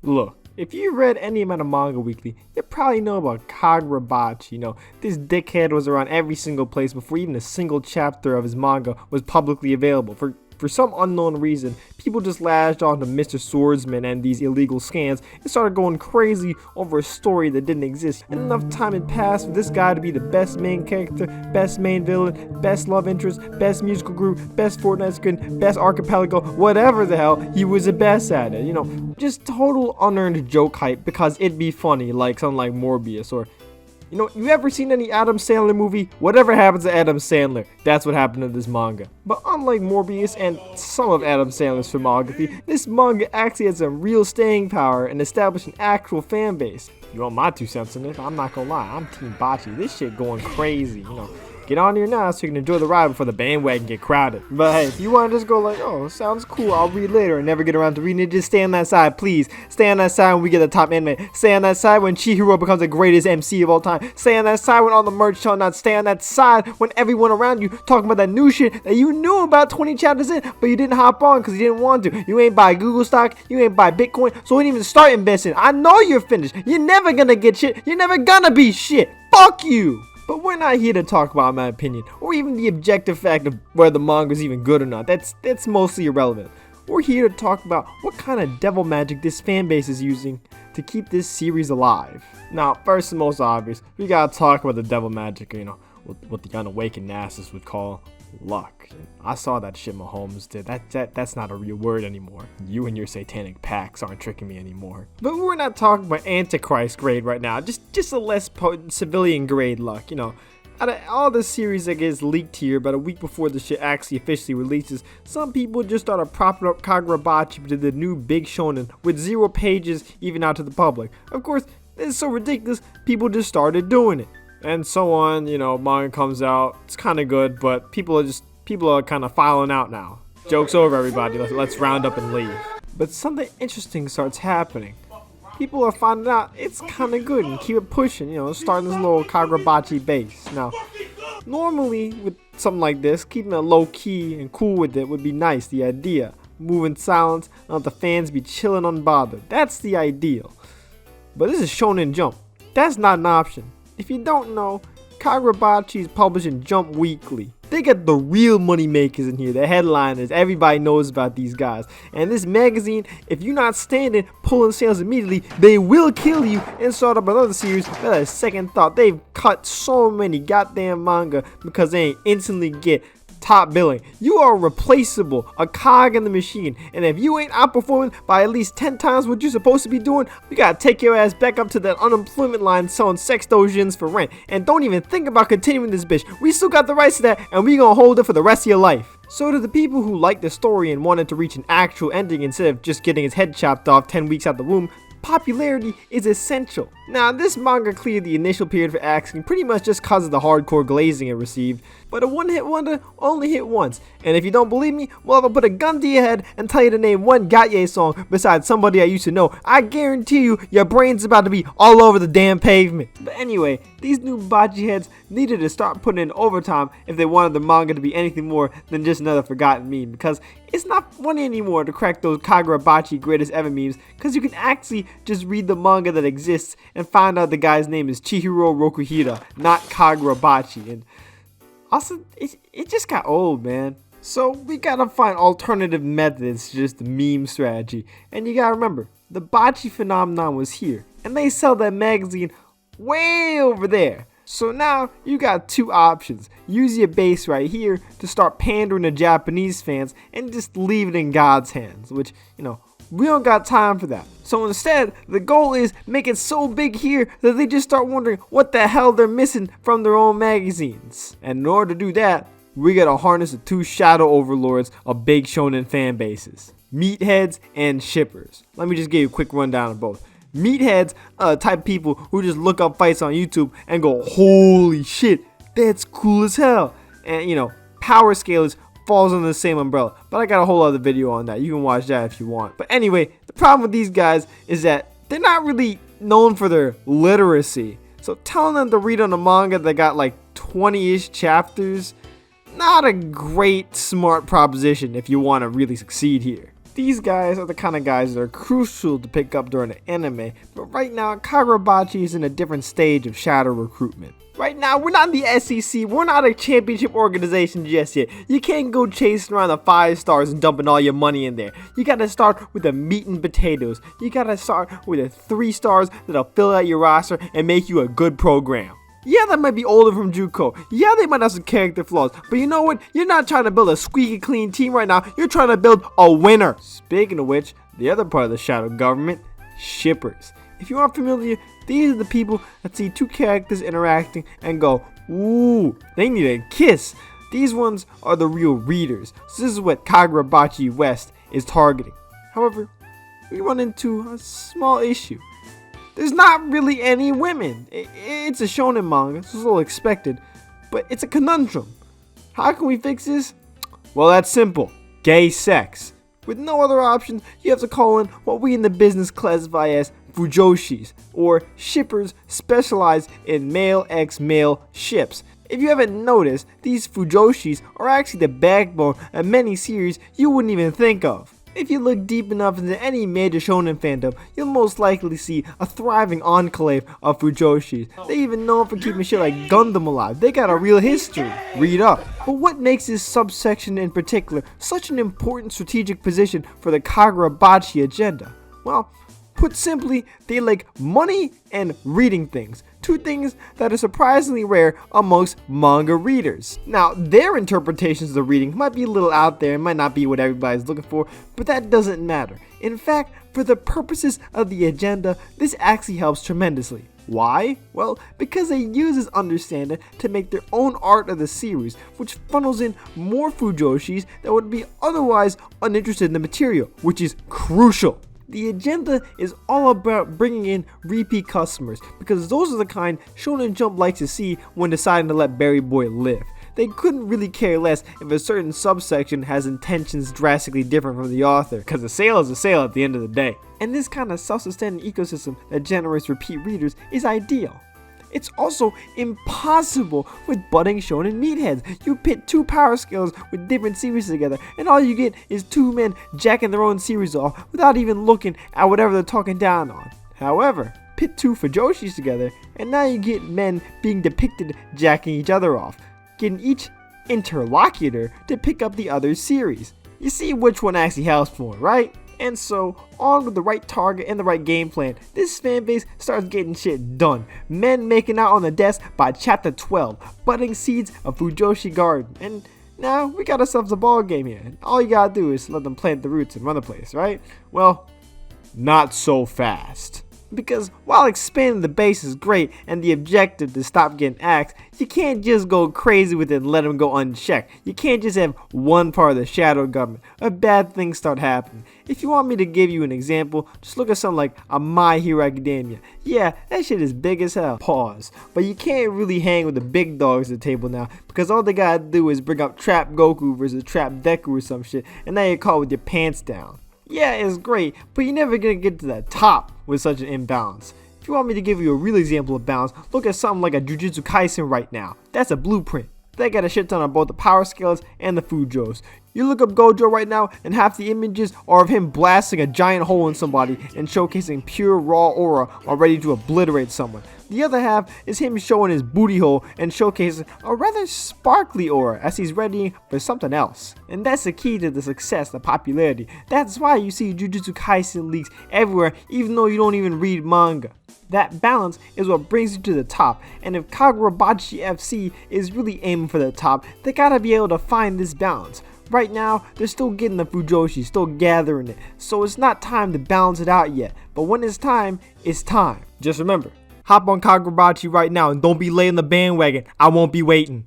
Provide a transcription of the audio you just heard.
Look, if you read any amount of manga weekly, you probably know about Kagurabachi. This dickhead was around every single place before even a single chapter of his manga was publicly available. For some unknown reason, people just latched on to Mr. Swordsman and these illegal scans and started going crazy over a story that didn't exist. And enough time had passed for this guy to be the best main character, best main villain, best love interest, best musical group, best Fortnite skin, best archipelago, whatever the hell, he was the best at it. Just total unearned joke hype because it'd be funny, like something like Morbius or... you ever seen any Adam Sandler movie? Whatever happens to Adam Sandler, that's what happened to this manga. But unlike Morbius and some of Adam Sandler's filmography, this manga actually has some real staying power and established an actual fan base. You want my 2 cents in it? I'm not gonna lie, I'm Team Bocce. This shit going crazy, Get on here now so you can enjoy the ride before the bandwagon get crowded. But hey, if you want to just go like, oh, sounds cool, I'll read later and never get around to reading it, just stay on that side, please. Stay on that side when we get the top anime. Stay on that side when Chihiro becomes the greatest MC of all time. Stay on that side when all the merch selling out. Stay on that side when everyone around you talking about that new shit that you knew about 20 chapters in, but you didn't hop on because you didn't want to. You ain't buy Google stock, you ain't buy Bitcoin, so you didn't even start investing. I know you're finished. You're never gonna get shit. You're never gonna be shit. Fuck you. But we're not here to talk about my opinion, or even the objective fact of whether the manga is even good or not. That's mostly irrelevant. We're here to talk about what kind of devil magic this fan base is using to keep this series alive. Now, first and most obvious, we gotta talk about the devil magic, what the unawakened Nasus would call luck. I saw that shit Mahomes did. That's not a real word anymore. You and your satanic packs aren't tricking me anymore. But we're not talking about Antichrist grade right now. Just a less potent civilian grade luck. Out of all the series that gets leaked here about a week before the shit actually officially releases, some people just started propping up Kagurabachi to the new big shonen with 0 pages even out to the public. Of course, it's so ridiculous, people just started doing it. And so on, manga comes out, it's kind of good, but people are kind of filing out now. Joke's over, everybody, let's round up and leave. But something interesting starts happening. People are finding out it's kind of good and keep it pushing, starting this little Kagurabachi base. Now, normally with something like this, keeping it low key and cool with it would be nice, the idea. Move in silence and let the fans be chilling unbothered. That's the ideal. But this is Shonen Jump. That's not an option. If you don't know, Kagurabachi is publishing Jump Weekly. They got the real money makers in here, the headliners. Everybody knows about these guys. And this magazine, if you're not standing, pulling sales immediately, they will kill you and start up another series without a second thought. They've cut so many goddamn manga because they ain't instantly get top billing. You are replaceable, a cog in the machine, and if you ain't outperforming by at least 10 times what you're supposed to be doing, we gotta take your ass back up to that unemployment line selling sex dojins for rent. And don't even think about continuing this bitch. We still got the rights to that, and we gonna hold it for the rest of your life. So to the people who liked the story and wanted to reach an actual ending instead of just getting his head chopped off 10 weeks out the womb, popularity is essential. Now, this manga cleared the initial period for asking pretty much just cause of the hardcore glazing it received, but a one-hit wonder only hit once. And if you don't believe me, well, if I put a gun to your head and tell you to name one Gatye song besides somebody I used to know, I guarantee you your brain's about to be all over the damn pavement. But anyway, these new bocce heads needed to start putting in overtime if they wanted the manga to be anything more than just another forgotten meme, because it's not funny anymore to crack those Kagurabachi greatest ever memes, because you can actually just read the manga that exists and find out the guy's name is Chihiro Rokuhira, not Kagurabachi. And also, it just got old, man. So we gotta find alternative methods to just the meme strategy. And you gotta remember, the bocce phenomenon was here, and they sell that magazine way over there. So now you got 2 options. Use your base right here to start pandering to Japanese fans and just leave it in God's hands, which, we don't got time for that. So instead, the goal is make it so big here that they just start wondering what the hell they're missing from their own magazines. And in order to do that, we gotta harness the 2 shadow overlords of big shonen fan bases: meatheads and shippers. Let me just give you a quick rundown of both. Meatheads are the type of people who just look up fights on YouTube and go, holy shit, that's cool as hell. And power scalers falls under the same umbrella, but I got a whole other video on that. You can watch that if you want. But anyway, the problem with these guys is that they're not really known for their literacy. So telling them to read on a manga that got like 20-ish chapters, not a great smart proposition if you want to really succeed here. These guys are the kind of guys that are crucial to pick up during the anime, but right now Kagurabachi is in a different stage of shadow recruitment. Right now, we're not in the SEC, we're not a championship organization just yet. You can't go chasing around the 5 stars and dumping all your money in there. You gotta start with the meat and potatoes. You gotta start with the 3 stars that'll fill out your roster and make you a good program. Yeah, that might be older from JUCO. Yeah, they might have some character flaws. But you know what? You're not trying to build a squeaky clean team right now. You're trying to build a winner. Speaking of which, the other part of the shadow government, shippers. If you aren't familiar, these are the people that see 2 characters interacting and go, ooh, they need a kiss. These ones are the real readers. So this is what Kagurabachi West is targeting. However, we run into a small issue. There's not really any women. It's a shonen manga, so it's a little expected, but it's a conundrum. How can we fix this? Well, that's simple. Gay sex. With no other option, you have to call in what we in the business classify as Fujoshis, or shippers specialized in male x male ships. If you haven't noticed, these Fujoshis are actually the backbone of many series you wouldn't even think of. If you look deep enough into any major shonen fandom, you'll most likely see a thriving enclave of Fujoshis. They even known for keeping shit like Gundam alive. They got a real history. Read up. But what makes this subsection in particular such an important strategic position for the Kagurabachi agenda? Well, put simply, they like money and reading things. 2 things that are surprisingly rare amongst manga readers. Now, their interpretations of the reading might be a little out there, it might not be what everybody's looking for, but that doesn't matter. In fact, for the purposes of the agenda, this actually helps tremendously. Why? Well, because they use this understanding to make their own art of the series, which funnels in more Fujoshis that would be otherwise uninterested in the material, which is crucial. The agenda is all about bringing in repeat customers, because those are the kind Shonen Jump likes to see when deciding to let Berry Boy live. They couldn't really care less if a certain subsection has intentions drastically different from the author, because a sale is a sale at the end of the day. And this kind of self-sustaining ecosystem that generates repeat readers is ideal. It's also impossible with budding shonen meatheads. You pit 2 power scales with different series together, and all you get is 2 men jacking their own series off without even looking at whatever they're talking down on. However, pit 2 Fujoshis together, and now you get men being depicted jacking each other off, getting each interlocutor to pick up the other's series. You see which one actually helps more, right? And so, on with the right target and the right game plan, this fanbase starts getting shit done. Men making out on the desk by chapter 12, budding seeds of Fujoshi Garden. And now, we got ourselves a ball game here. All you gotta do is let them plant the roots and run the place, right? Well, not so fast. Because while expanding the base is great and the objective to stop getting axed, you can't just go crazy with it and let them go unchecked. You can't just have one part of the shadow government, or bad things start happening. If you want me to give you an example, just look at something like a My Hero Academia. Yeah, that shit is big as hell. Pause. But you can't really hang with the big dogs at the table now, because all they gotta do is bring up Trap Goku versus Trap Deku or some shit, and now you're caught with your pants down. Yeah, it's great, but you're never gonna get to the top with such an imbalance. If you want me to give you a real example of balance, look at something like a Jujutsu Kaisen right now. That's a blueprint. They got a shit ton on both the power scales and the Fujos. You look up Gojo right now, and half the images are of him blasting a giant hole in somebody and showcasing pure raw aura while ready to obliterate someone. The other half is him showing his booty hole and showcasing a rather sparkly aura as he's ready for something else. And that's the key to the success, the popularity. That's why you see Jujutsu Kaisen leaks everywhere, even though you don't even read manga. That balance is what brings you to the top, and if Kagurabachi FC is really aiming for the top, they gotta be able to find this balance. Right now, they're still getting the Fujoshi, still gathering it, so it's not time to balance it out yet, but when it's time, it's time. Just remember, hop on Kagurabachi right now and don't be late on the bandwagon, I won't be waiting.